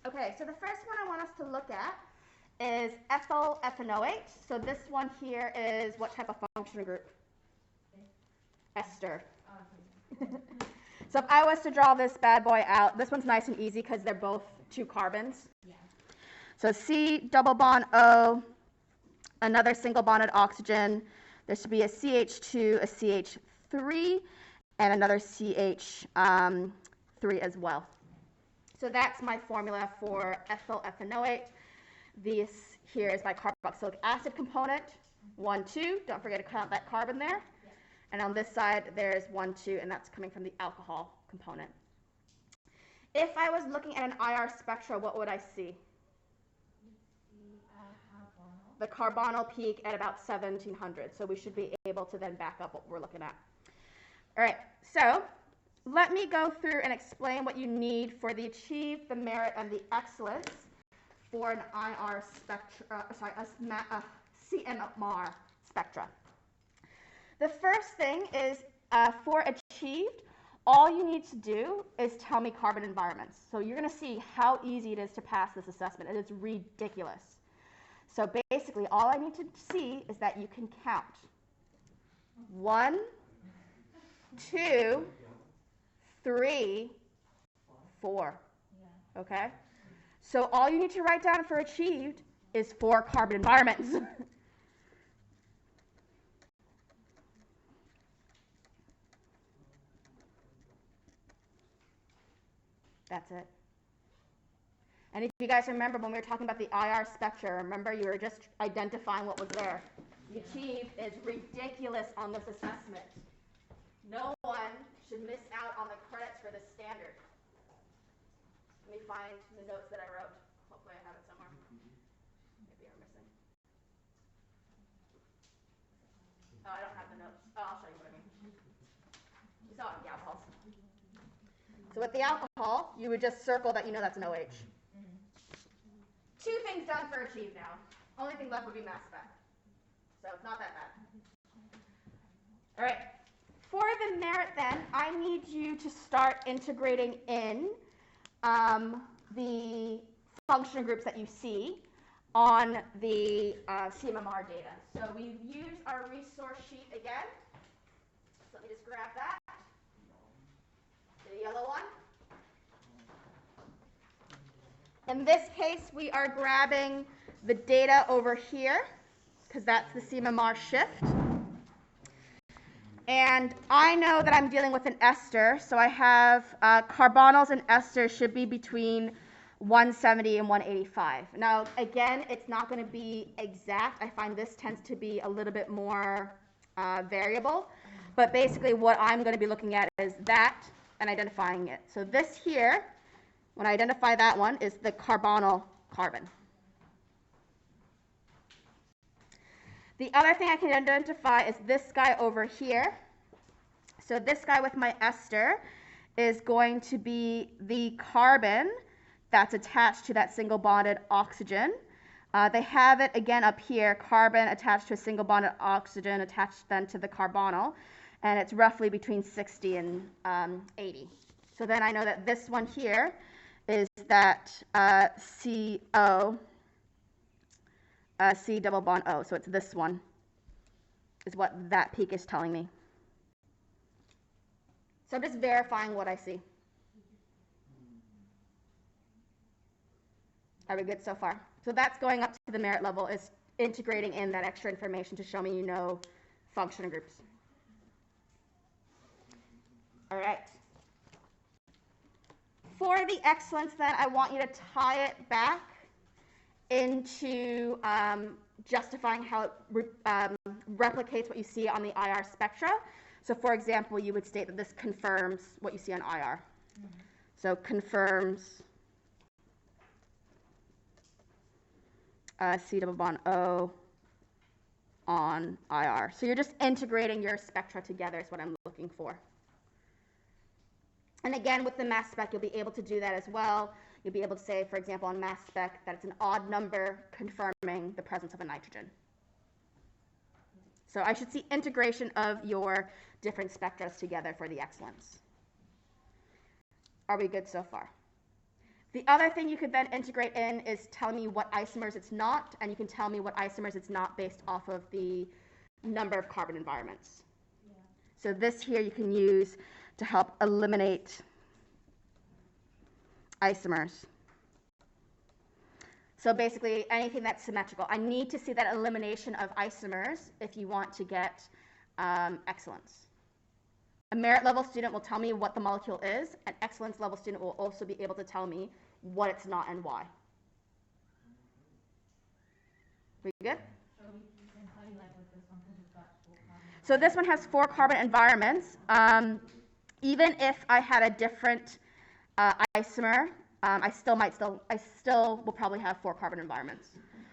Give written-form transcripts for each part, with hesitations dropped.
Okay, so the first one I want us to look at is ethyl ethanoate. So this one here is what type of functional group? Ester. So if I was to draw this bad boy out, this one's nice and easy because they're both 2 carbons. Yeah. So C double bond O, another single bonded oxygen. There should be a CH2, a CH3, and another CH3 as well. So that's my formula for ethyl ethanoate. This here is my carboxylic acid component, 1, 2. Don't forget to count that carbon there. And on this side, there's 1, 2, and that's coming from the alcohol component. If I was looking at an IR spectra, what would I see? The carbonyl peak at about 1700. So we should be able to then back up what we're looking at. All right, so let me go through and explain what you need for the achieve, the merit, and the excellence for an IR spectra, C NMR spectra. The first thing is for achieved, all you need to do is tell me carbon environments. So you're going to see how easy it is to pass this assessment. It is ridiculous. So basically, all I need to see is that you can count 1, 2, 3, 4. Okay? So all you need to write down for achieved is 4 carbon environments. That's it. And if you guys remember when we were talking about the IR spectra, remember you were just identifying what was there. The achieved is ridiculous on this assessment. No one should miss out on the credits for this standard. Let me find the notes that I wrote. Hopefully I have it somewhere. Maybe I'm missing. Oh, I don't have the notes. Oh, I'll show you what I mean. You saw it in the alcohols. So with the alcohol, you would just circle that you know that's an OH. 2 things done for achieve now. Only thing left would be mass spec. So it's not that bad. All right. For the merit then, I need you to start integrating in the function groups that you see on the C NMR data. So we've used our resource sheet again. So let me just grab that. The yellow one. In this case, we are grabbing the data over here because that's the C NMR shift. And I know that I'm dealing with an ester, so I have carbonyls and esters should be between 170 and 185. Now, again, it's not going to be exact. I find this tends to be a little bit more variable. But basically, what I'm going to be looking at is that and identifying it. So this here, when I identify that one, is the carbonyl carbon. The other thing I can identify is this guy over here. So this guy with my ester is going to be the carbon that's attached to that single bonded oxygen. They have it again up here, carbon attached to a single bonded oxygen attached then to the carbonyl, and it's roughly between 60 and 80. So then I know that this one here is that CO, C double bond O. So it's this one is what that peak is telling me. So I'm just verifying what I see. Are we good so far? So that's going up to the merit level, is integrating in that extra information to show me you know function groups. All right. For the excellence then, I want you to tie it back into justifying how it replicates what you see on the IR spectra. So for example, you would state that this confirms what you see on IR. So confirms C double bond O on IR. So you're just integrating your spectra together is what I'm looking for. And again, with the mass spec, you'll be able to do that as well. You'll be able to say, for example, on mass spec, that it's an odd number confirming the presence of a nitrogen. So I should see integration of your different spectra together for the excellence. Are we good so far? The other thing you could then integrate in is tell me what isomers it's not, and you can tell me what isomers it's not based off of the number of carbon environments. Yeah. So this here you can use to help eliminate isomers. So basically anything that's symmetrical. I need to see that elimination of isomers if you want to get excellence. A merit level student will tell me what the molecule is. An excellence level student will also be able to tell me what it's not and why. We good? So this one has 4 carbon environments. Even if I had a different isomer, I still will probably have 4 carbon environments.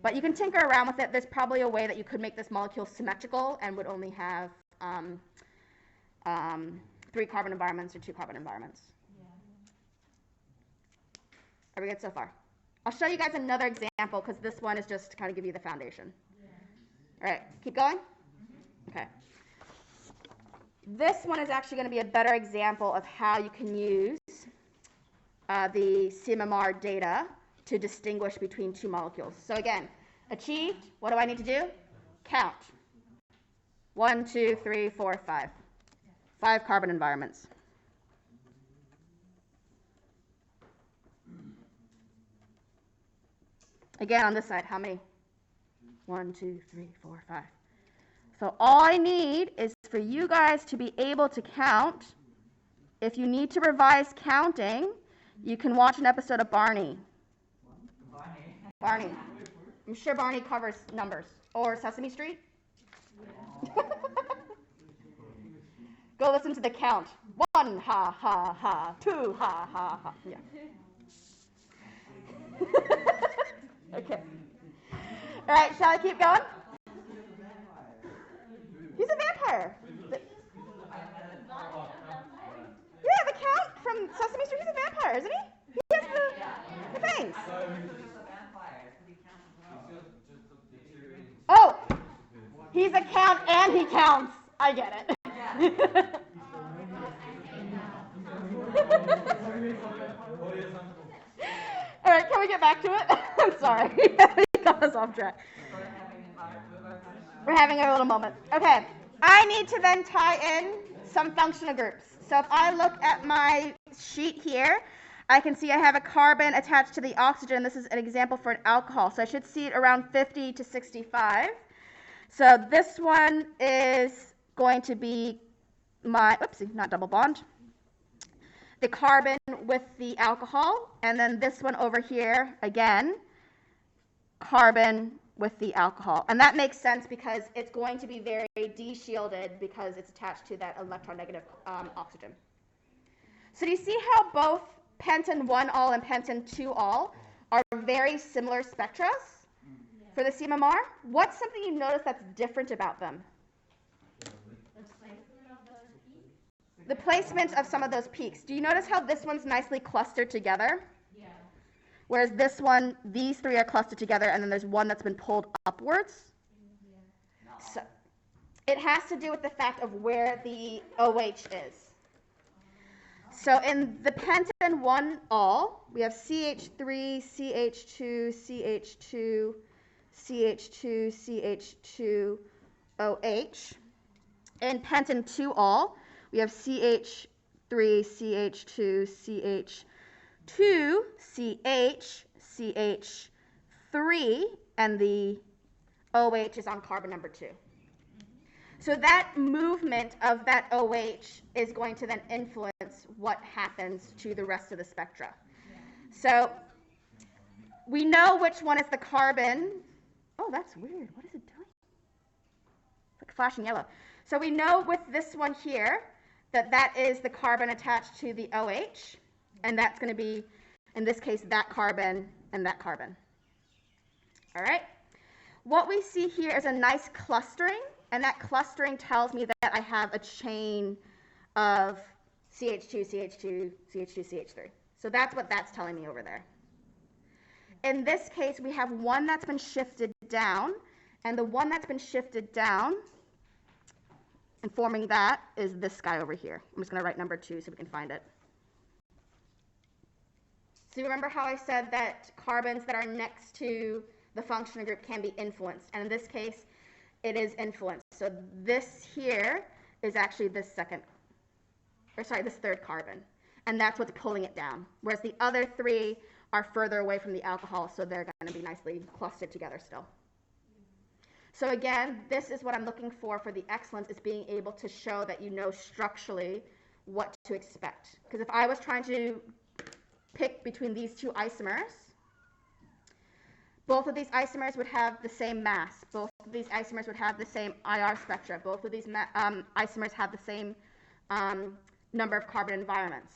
But you can tinker around with it. There's probably a way that you could make this molecule symmetrical and would only have 3 carbon environments or 2 carbon environments. Yeah. Are we good so far? I'll show you guys another example because this one is just to kind of give you the foundation. Yeah. All right, keep going? Okay. This one is actually going to be a better example of how you can use the C NMR data to distinguish between 2 molecules. So again, achieved, what do I need to do? Count. 1, 2, 3, 4, 5. 5 carbon environments. Again, on this side, how many? 1, 2, 3, 4, 5. So all I need is for you guys to be able to count. If you need to revise counting, you can watch an episode of Barney. Barney. I'm sure Barney covers numbers. Or Sesame Street. Yeah. Go listen to the count. 1, ha, ha, ha. 2, ha, ha, ha. Yeah. Okay. All right, shall I keep going? He's a vampire. Yeah, the count from Sesame Street, he's a vampire, isn't he? He has the fangs. Oh, he's a count and he counts. I get it. All right, can we get back to it? I'm sorry. We got us off track. We're having a little moment. Okay, I need to then tie in some functional groups. So if I look at my sheet here, I can see I have a carbon attached to the oxygen. This is an example for an alcohol. So I should see it around 50 to 65. So this one is going to be my, oopsie, not double bond, the carbon with the alcohol, and then this one over here, again, carbon with the alcohol. And that makes sense because it's going to be very de-shielded because it's attached to that electronegative oxygen. So do you see how both pentan 1-ol and pentan 2-ol are very similar spectra for the C NMR? What's something you notice that's different about them? The placement of some of those peaks. Do you notice how this one's nicely clustered together? Yeah. Whereas this one, these 3 are clustered together, and then there's one that's been pulled upwards. Yeah. So it has to do with the fact of where the OH is. So in the pentan 1-ol, we have CH3, CH2, CH2, CH2, CH2, OH. In pentan 2-ol, we have CH3, CH2, CH2, CH, CH3, and the OH is on carbon number 2. So that movement of that OH is going to then influence what happens to the rest of the spectra. So we know which one is the carbon. Oh, that's weird. What is it doing? It's like flashing yellow. So we know with this one here that that is the carbon attached to the OH, and that's going to be, in this case, that carbon and that carbon. All right? What we see here is a nice clustering, and that clustering tells me that I have a chain of CH2, CH2, CH2, CH3. So that's what that's telling me over there. In this case, we have one that's been shifted down, and the one that's been shifted down and forming that is this guy over here. I'm just going to write number 2 so we can find it. So remember how I said that carbons that are next to the functional group can be influenced, and in this case, it is influenced. So this here is actually this third carbon, and that's what's pulling it down, whereas the other three are further away from the alcohol, so they're going to be nicely clustered together still. So again, this is what I'm looking for the excellence, is being able to show that you know structurally what to expect. Because if I was trying to pick between these two isomers, both of these isomers would have the same mass. Both of these isomers would have the same IR spectra. Both of these isomers have the same number of carbon environments.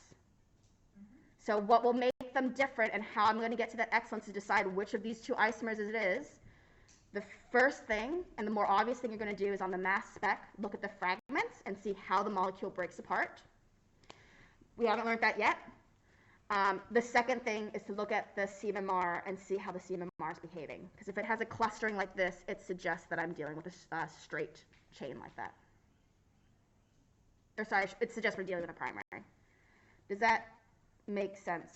So what will make them different and how I'm going to get to that excellence to decide which of these two isomers it is, the first thing and the more obvious thing you're going to do is on the mass spec, look at the fragments and see how the molecule breaks apart. We haven't learned that yet. The second thing is to look at the C NMR and see how the C NMR is behaving. Because if it has a clustering like this, it suggests that I'm dealing with a straight chain like that. Or sorry, it suggests we're dealing with a primary. Does that make sense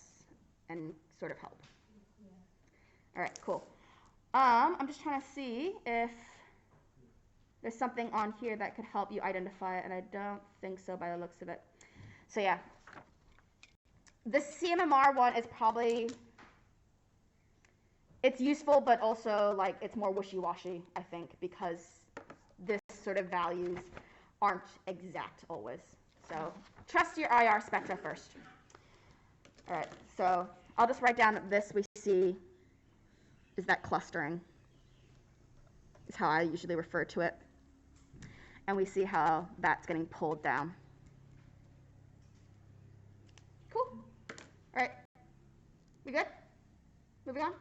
and sort of help? Yeah. All right, cool. I'm just trying to see if there's something on here that could help you identify it, and I don't think so by the looks of it. So yeah, the CMMR one is probably, it's useful, but also like it's more wishy-washy, I think, because this sort of values aren't exact always. So trust your IR spectra first. All right, so I'll just write down that this we see is that clustering, is how I usually refer to it. And we see how that's getting pulled down. Cool. All right. We good? Moving on?